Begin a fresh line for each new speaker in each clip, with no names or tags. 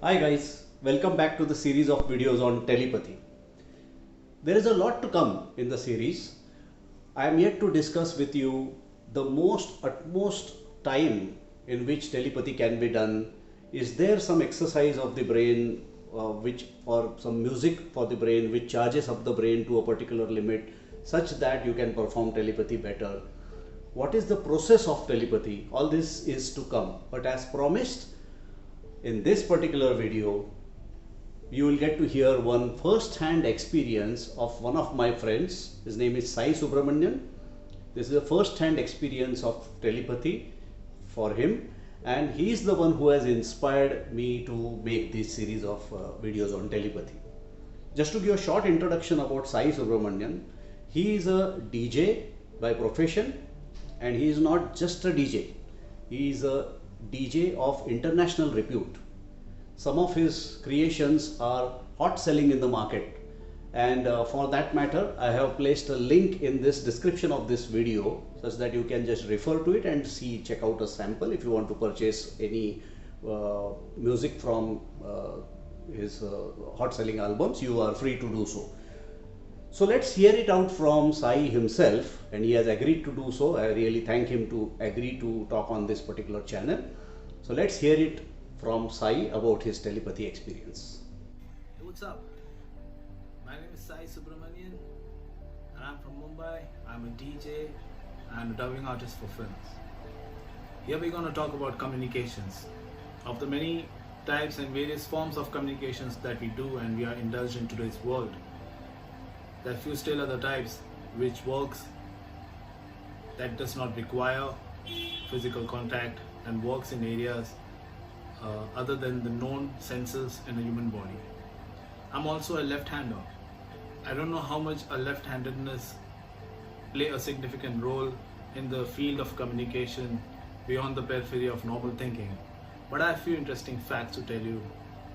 Hi guys, welcome back to the series of videos on telepathy. There is a lot to come in the series. I am yet to discuss with you the utmost time in which telepathy can be done. Is there some exercise of the brain which or some music for the brain which charges up the brain to a particular limit such that you can perform telepathy better? What is the process of telepathy? All this is to come. But as promised, in this particular video, you will get to hear one first hand experience of one of my friends. His name is Sai Subramanian. This is a first hand experience of telepathy for him, and he is the one who has inspired me to make this series of videos on telepathy. Just to give a short introduction about Sai Subramanian, he is a DJ by profession, and he is not just a DJ, he is a DJ of international repute. Some of his creations are hot selling in the market, and for that matter, I have placed a link in this description of this video such that you can just refer to it and check out a sample if you want to purchase any music from his hot selling albums. You are free to do so. So let's hear it out from Sai himself, and he has agreed to do so. I really thank him to agree to talk on this particular channel. So let's hear it from Sai about his telepathy experience.
Hey, what's up? My name is Sai Subramanian and I'm from Mumbai. I'm a DJ and a dubbing artist for films. Here we're going to talk about communications. Of the many types and various forms of communications that we do and we are indulged in today's world, there are few still other types which works that does not require physical contact and works in areas other than the known senses in a human body. I'm also a left-hander. I don't know how much a left-handedness play a significant role in the field of communication beyond the periphery of normal thinking, but I have a few interesting facts to tell you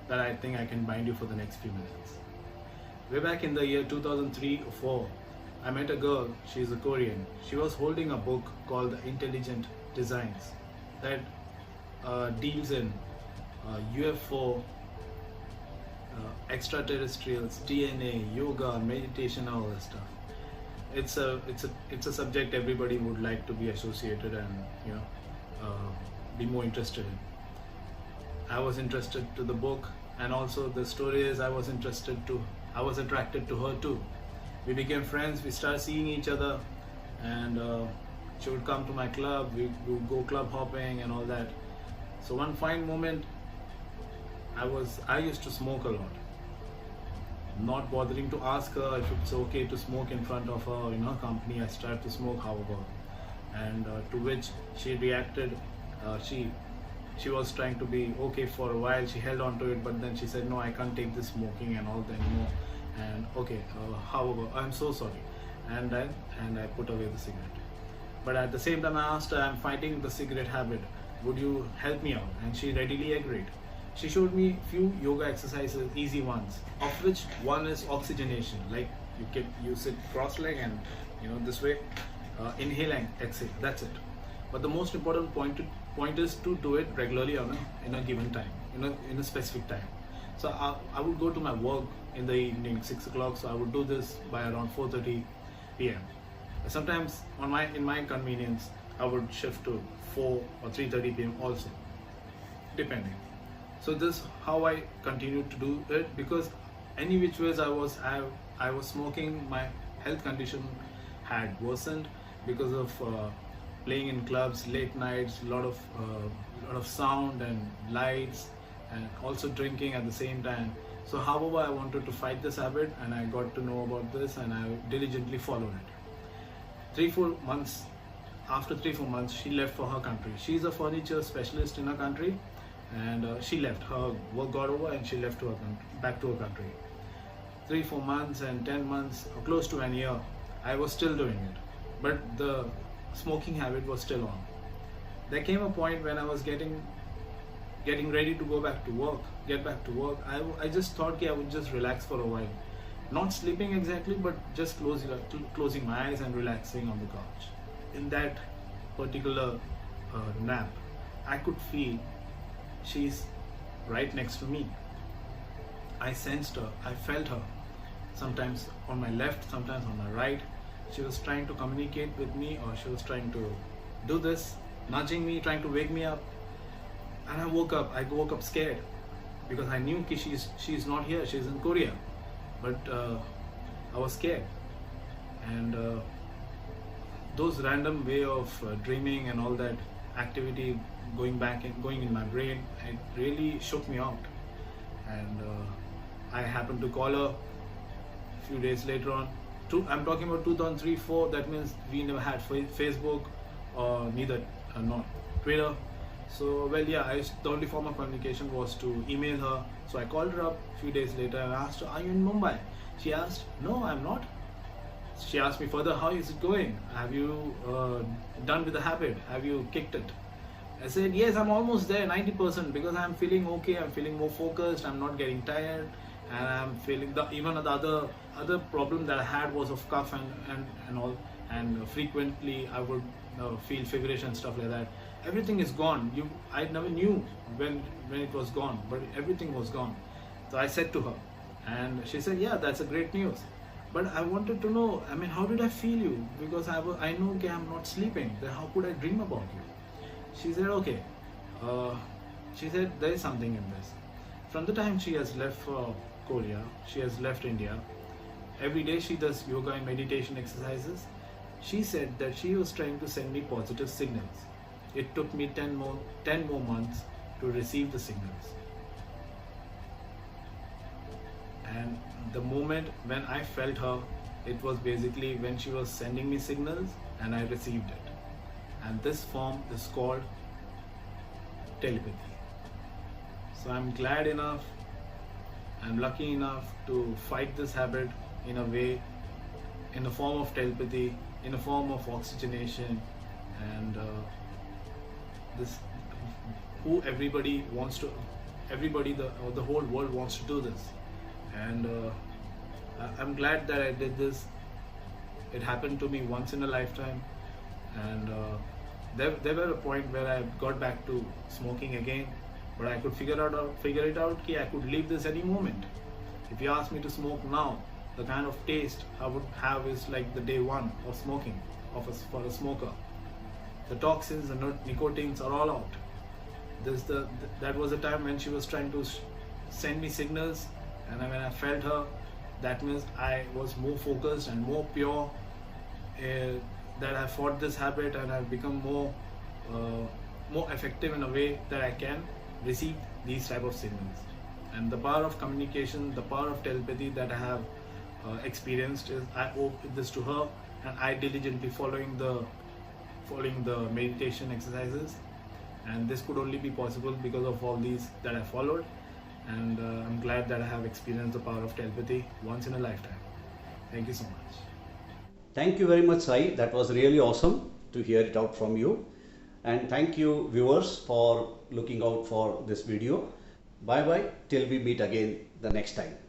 that I think I can bind you for the next few minutes. Way back in the year 2003 or 4, I met a girl. She's a Korean. She was holding a book called The Intelligent Designs that deals in UFO, extraterrestrials, DNA, yoga, meditation, all that stuff. It's a subject everybody would like to be associated and be more interested in. I was interested to the book, and also the story is I was attracted to her too. We became friends. We started seeing each other, and she would come to my club. We would go club hopping and all that. So one fine moment, I used to smoke a lot. Not bothering to ask her if it's okay to smoke in front of her in her company, I started to smoke, however, and to which she reacted. She was trying to be okay for a while. She held on to it, but then she said, "No, I can't take this smoking and all that anymore." And okay, however, I'm so sorry, and I put away the cigarette. But at the same time, I asked her, "I'm fighting the cigarette habit. Would you help me out?" And she readily agreed. She showed me few yoga exercises, easy ones, of which one is oxygenation. Like you sit cross-legged and this way, inhale and exhale. That's it. But the most important point is to do it regularly in a given time, in a specific time. So I would go to my work in the evening, 6 o'clock. So I would do this by around 4:30 p.m. Sometimes in my convenience, I would shift to 4 or 3:30 p.m. also, depending. So this is how I continued to do it, because any which ways I was smoking, my health condition had worsened because of playing in clubs, late nights, lot of sound and lights, and also drinking at the same time. So however, I wanted to fight this habit, and I got to know about this, and I diligently followed it. 3-4 months After 3-4 months, she left for her country. She's a furniture specialist in her country, and she left. Her work got over and she left to her back to her country. 3-4 months and 10 months, or close to an year, I was still doing it, but the smoking habit was still on. There came a point when I was getting ready to get back to work. I just thought I would just relax for a while, not sleeping exactly, but just closing my eyes and relaxing on the couch. In that particular nap, I could feel she's right next to me. I sensed her, I felt her, sometimes on my left, sometimes on my right. She was trying to communicate with me, or she was trying to do this, nudging me, trying to wake me up. And I woke up scared, because I knew that she's not here, she's in Korea. But I was scared. And those random way of dreaming and all that activity going in my brain, it really shook me out. And I happened to call her a few days later on. I'm talking about 2003-4. That means we never had Facebook, or neither not Twitter. So well, yeah, the only form of communication was to email her. So I called her up a few days later and asked her, "Are you in Mumbai?" She asked, "No, I'm not." She asked me further, "How is it going? Have you done with the habit? Have you kicked it?" I said, "Yes, I'm almost there, 90%, because I'm feeling okay. I'm feeling more focused. I'm not getting tired, and I'm feeling even the other problem that I had was of cough and all, and frequently I would feel feverish and stuff like that. Everything is gone. I never knew when it was gone, but everything was gone." So I said to her, and she said, "Yeah, that's a great news. But I wanted to know, I mean, how did I feel you? Because I know okay, I'm not sleeping. Then how could I dream about you?" She said, "Okay." She said, "There is something in this. From the time she has left for Korea, she has left India. Every day she does yoga and meditation exercises. She said that she was trying to send me positive signals. It took me 10 more months to receive the signals. And the moment when I felt her, it was basically when she was sending me signals and I received it. And this form is called telepathy. So I'm glad enough, I'm lucky enough to fight this habit in a way, in the form of telepathy, in a form of oxygenation, and the whole world wants to do this. And I'm glad that I did this. It happened to me once in a lifetime, and there were a point where I got back to smoking again, but I could figure it out that I could leave this any moment. If you ask me to smoke now, the kind of taste I would have is like the day one of smoking for a smoker. The toxins and nicotines are all out. That was a time when she was trying to send me signals, and when I felt her, that means I was more focused and more pure, that I fought this habit, and I've become more effective in a way that I can receive these type of signals. And the power of communication, the power of telepathy that I have experienced is I owe this to her, and I diligently following the meditation exercises, and this could only be possible because of all these that I followed. And I'm glad that I have experienced the power of telepathy once in a lifetime. Thank you so much.
Thank you very much, Sai. That was really awesome to hear it out from you. And thank you, viewers, for looking out for this video. Bye bye till we meet again the next time.